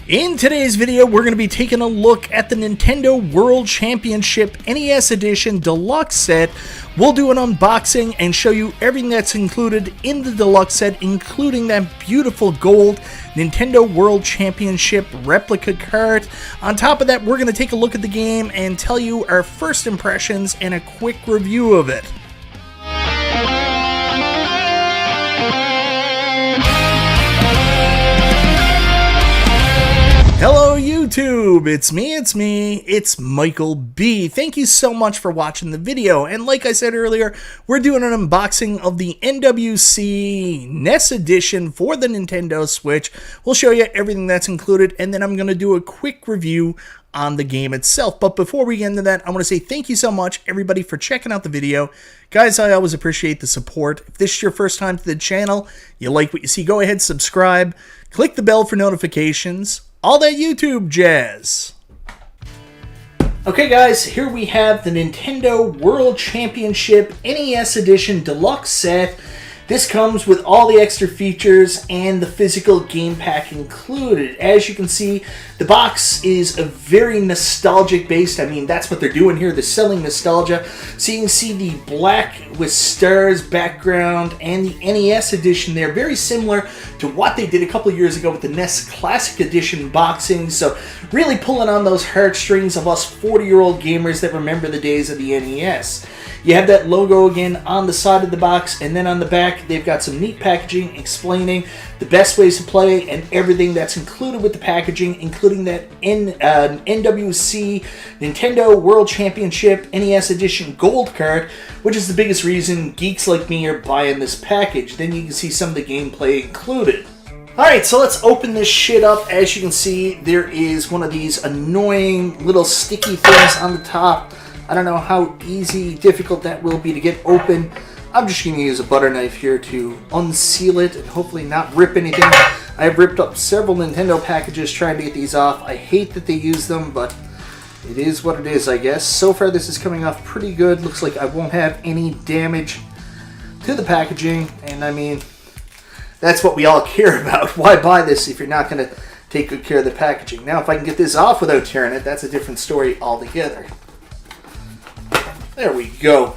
In today's video, we're going to be taking a look at the Nintendo World Championship NES Edition Deluxe Set. We'll do an unboxing and show you everything that's included in the Deluxe Set, including that beautiful gold Nintendo World Championship replica card. On top of that, we're going to take a look at the game and tell you our first impressions and a quick review of it. Hello YouTube, it's Michael B. Thank you so much for watching the video, and like I said earlier, we're doing an unboxing of the NWC NES edition for the Nintendo Switch. We'll show you everything that's included, and then I'm going to do a quick review on the game itself. But before we get into that, I want to say thank you so much, everybody, for checking out the video. Guys, I always appreciate the support. If this is your first time to the channel, you like what you see, go ahead, subscribe, click the bell for notifications. All that YouTube jazz. Okay guys, here we have the Nintendo World Championship NES Edition Deluxe Set. This comes with all the extra features and the physical game pack included. As you can see, the box is a very nostalgic based. I mean, that's what they're doing here. They're selling nostalgia. So you can see the black with stars background and the NES edition there. Very similar to what they did a couple years ago with the NES Classic Edition boxing. So really pulling on those heartstrings of us 40-year-old gamers that remember the days of the NES. You have that logo again on the side of the box, and then on the back they've got some neat packaging explaining the best ways to play and everything that's included with the packaging, including that NWC Nintendo World Championship NES Edition Gold card, which is the biggest reason geeks like me are buying this package. Then you can see some of the gameplay included. Alright, so let's open this shit up. As you can see, there is one of these annoying little sticky things on the top. I don't know how easy, difficult that will be to get open. I'm just going to use a butter knife here to unseal it and hopefully not rip anything. I have ripped up several Nintendo packages trying to get these off. I hate that they use them, but it is what it is, I guess. So far this is coming off pretty good. Looks like I won't have any damage to the packaging, and I mean, that's what we all care about. Why buy this if you're not going to take good care of the packaging? Now if I can get this off without tearing it, that's a different story altogether. There we go.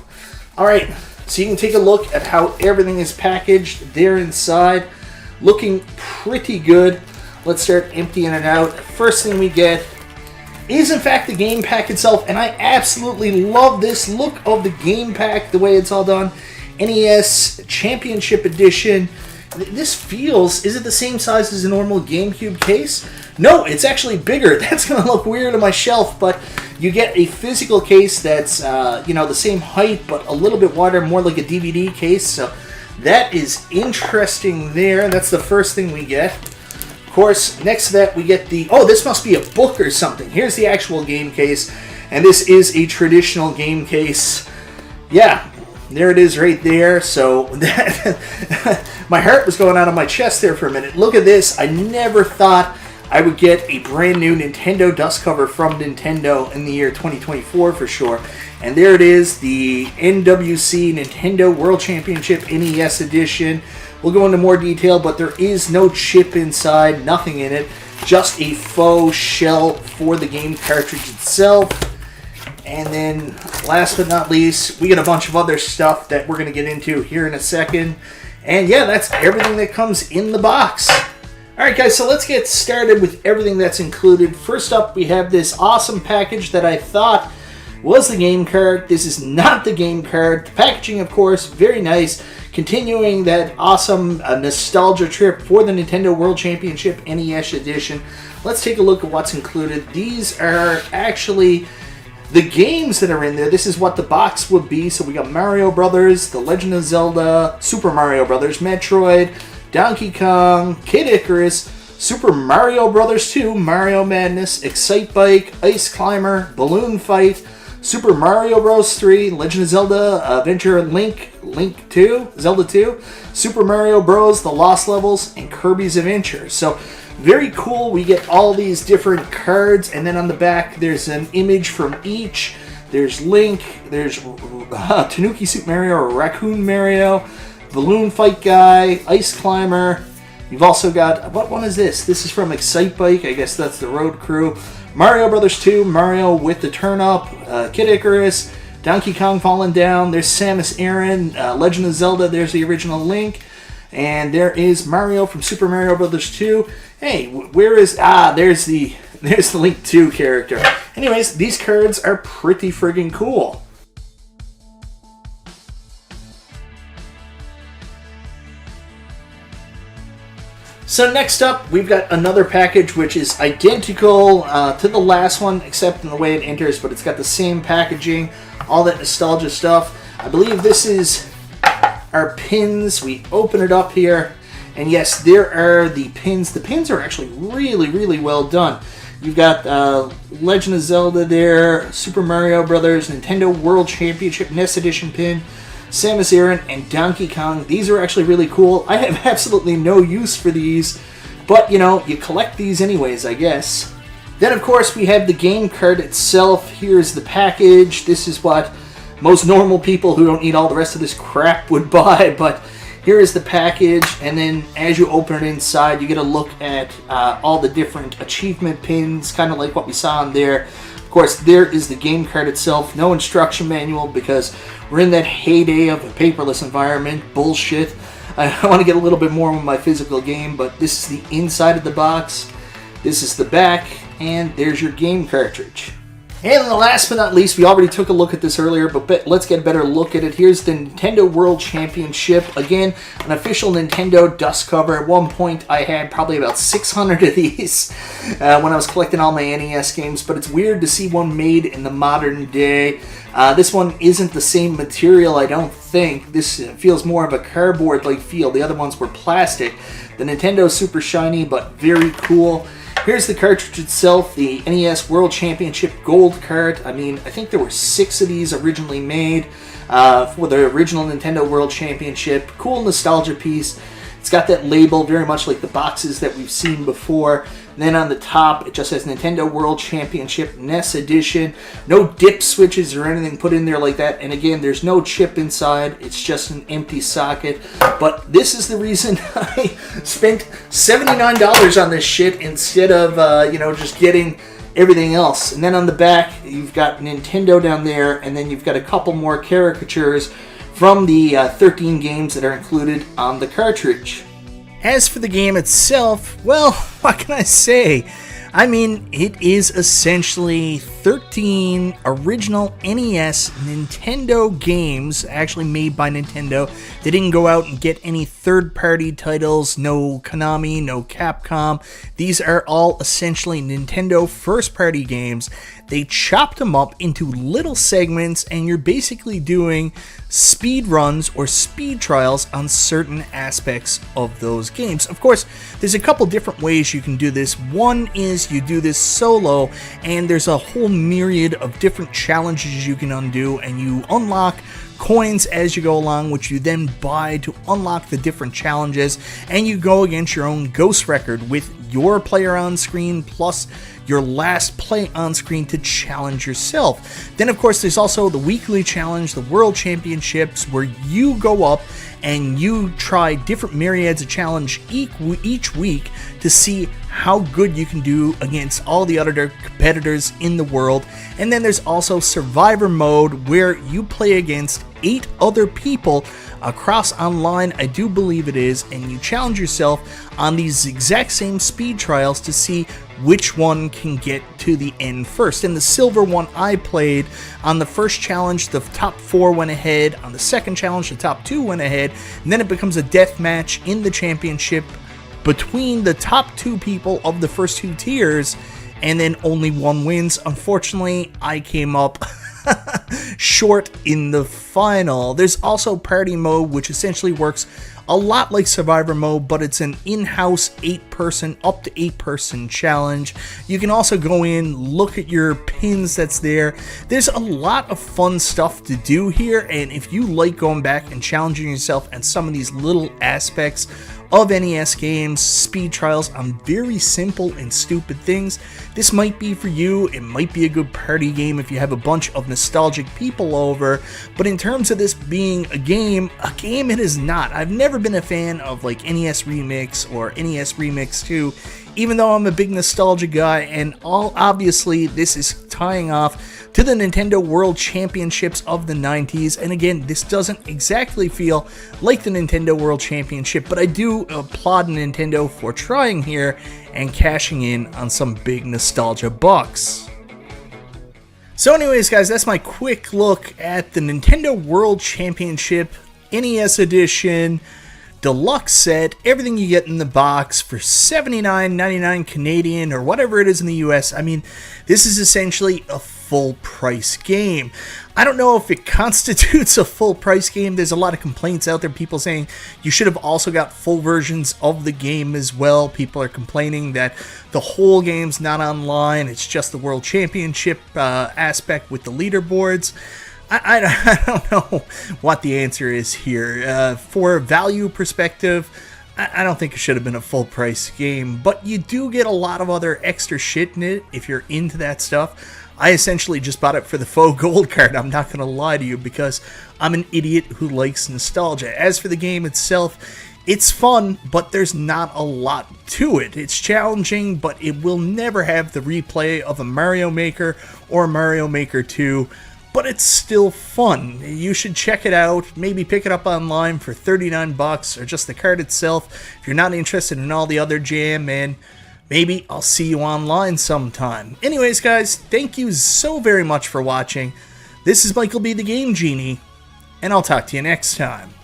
Alright, so you can take a look at how everything is packaged there inside. Looking pretty good. Let's start emptying it out. First thing we get is in fact the game pack itself, and I absolutely love this look of the game pack, the way it's all done. NES Championship Edition. This feels, is it the same size as a normal GameCube case? No, it's actually bigger. That's going to look weird on my shelf, but you get a physical case that's, the same height, but a little bit wider, more like a DVD case. So that is interesting there. That's the first thing we get. Of course, next to that we get the, oh, this must be a book or something. Here's the actual game case, and this is a traditional game case. Yeah. There it is right there. So that my heart was going out of my chest there for a minute. Look at this. I never thought I would get a brand new Nintendo dust cover from Nintendo in the year 2024 for sure. And there it is, the NWC Nintendo World Championship NES Edition. We'll go into more detail, but there is no chip inside, nothing in it. Just a faux shell for the game cartridge itself. And then, last but not least, we get a bunch of other stuff that we're going to get into here in a second. And yeah, that's everything that comes in the box. Alright guys, so let's get started with everything that's included. First up, we have this awesome package that I thought was the game card. This is not the game card. The packaging, of course, very nice. Continuing that awesome nostalgia trip for the Nintendo World Championship NES Edition. Let's take a look at what's included. These are actually the games that are in there. This is what the box would be. So we got Mario Brothers, The Legend of Zelda, Super Mario Brothers, Metroid, Donkey Kong, Kid Icarus, Super Mario Brothers 2, Mario Madness, Excite Bike, Ice Climber, Balloon Fight, Super Mario Bros. 3, Legend of Zelda, Adventure Link 2, Zelda 2, Super Mario Bros. The Lost Levels, and Kirby's Adventure. So very cool. We get all these different cards, and then on the back there's an image from each. There's Link, there's Tanuki Suit Mario or Raccoon Mario, Balloon Fight Guy, Ice Climber. You've also got, what one is this? This is from Excitebike. I guess that's the road crew. Mario Brothers 2, Mario with the turn-up, Kid Icarus, Donkey Kong Falling Down. There's Samus Aran, Legend of Zelda. There's the original Link. And there is Mario from Super Mario Brothers 2. Hey, where is... there's the Link 2 character. Anyways, these cards are pretty friggin' cool. So next up, we've got another package which is identical to the last one, except in the way it enters, but it's got the same packaging, all that nostalgia stuff. I believe this is our pins. We open it up here, and yes, there are the pins. The pins are actually really, really well done. You've got Legend of Zelda there, Super Mario Brothers, Nintendo World Championship NES Edition pin, Samus Aran, and Donkey Kong. These are actually really cool. I have absolutely no use for these, but you know, you collect these anyways, I guess. Then of course we have the game card itself. Here's the package. This is what most normal people who don't need all the rest of this crap would buy, but here is the package, and then as you open it inside, you get a look at all the different achievement pins, kind of like what we saw in there. Of course, there is the game card itself. No instruction manual because we're in that heyday of a paperless environment. Bullshit. I want to get a little bit more with my physical game, but this is the inside of the box. This is the back, and there's your game cartridge. And last but not least, we already took a look at this earlier, but let's get a better look at it. Here's the Nintendo World Championship. Again, an official Nintendo dust cover. At one point, I had probably about 600 of these when I was collecting all my NES games, but it's weird to see one made in the modern day. This one isn't the same material, I don't think. This feels more of a cardboard-like feel. The other ones were plastic. The Nintendo's super shiny, but very cool. Here's the cartridge itself, the NES World Championship Gold card. I mean, I think there were 6 of these originally made for the original Nintendo World Championship. Cool nostalgia piece. It's got that label, very much like the boxes that we've seen before. And then on the top, it just says Nintendo World Championship NES Edition. No dip switches or anything put in there like that. And again, there's no chip inside. It's just an empty socket. But this is the reason I spent $79 on this shit instead of, just getting everything else. And then on the back, you've got Nintendo down there, and then you've got a couple more caricatures from the 13 games that are included on the cartridge. As for the game itself, well, what can I say? I mean, it is essentially 13 original NES Nintendo games actually made by Nintendo. They didn't go out and get any third-party titles, no Konami, no Capcom. These are all essentially Nintendo first-party games. They chopped them up into little segments, and you're basically doing speed runs or speed trials on certain aspects of those games. Of course, there's a couple different ways you can do this. One is you do this solo, and there's a whole myriad of different challenges you can undo, and you unlock coins as you go along, which you then buy to unlock the different challenges, and you go against your own ghost record with your player on screen plus your last play on screen to challenge yourself. Then of course there's also the weekly challenge, the World Championships, where you go up and you try different myriads of challenge each week to see how good you can do against all the other competitors in the world. And then there's also Survivor mode, where you play against 8 other people across online, I do believe it is, and you challenge yourself on these exact same speed trials to see which one can get to the end first. In the silver one I played, on the first challenge the top 4 went ahead, on the second challenge the top 2 went ahead, and then it becomes a death match in the championship between the top 2 people of the first 2 tiers, and then only one wins. Unfortunately, I came up short in the final. There's also party mode, which essentially works a lot like Survivor mode, but it's an in-house 8-person, up to 8-person challenge. You can also go in, look at your pins that's there. There's a lot of fun stuff to do here, and if you like going back and challenging yourself and some of these little aspects of NES games, speed trials on very simple and stupid things. This might be for you, it might be a good party game if you have a bunch of nostalgic people over, but in terms of this being a game it is not. I've never been a fan of like NES Remix or NES Remix 2, even though I'm a big nostalgia guy, and obviously this is tying off to the Nintendo World Championships of the 90s, and again, this doesn't exactly feel like the Nintendo World Championship, but I do applaud Nintendo for trying here and cashing in on some big nostalgia bucks. So anyways guys, that's my quick look at the Nintendo World Championship NES Edition Deluxe Set, everything you get in the box for $79.99 Canadian or whatever it is in the US. I mean, this is essentially a full price game. I don't know if it constitutes a full price game. There's a lot of complaints out there, people saying you should have also got full versions of the game as well. People are complaining that the whole game's not online, it's just the World Championship aspect with the leaderboards. I don't know what the answer is here. For a value perspective, I don't think it should have been a full price game, but you do get a lot of other extra shit in it if you're into that stuff. I essentially just bought it for the faux gold card, I'm not going to lie to you, because I'm an idiot who likes nostalgia. As for the game itself, it's fun, but there's not a lot to it. It's challenging, but it will never have the replay of a Mario Maker or Mario Maker 2. But it's still fun. You should check it out. Maybe pick it up online for 39 bucks or just the card itself. If you're not interested in all the other jam, man, maybe I'll see you online sometime. Anyways, guys, thank you so very much for watching. This is Michael B. the Game Genie, and I'll talk to you next time.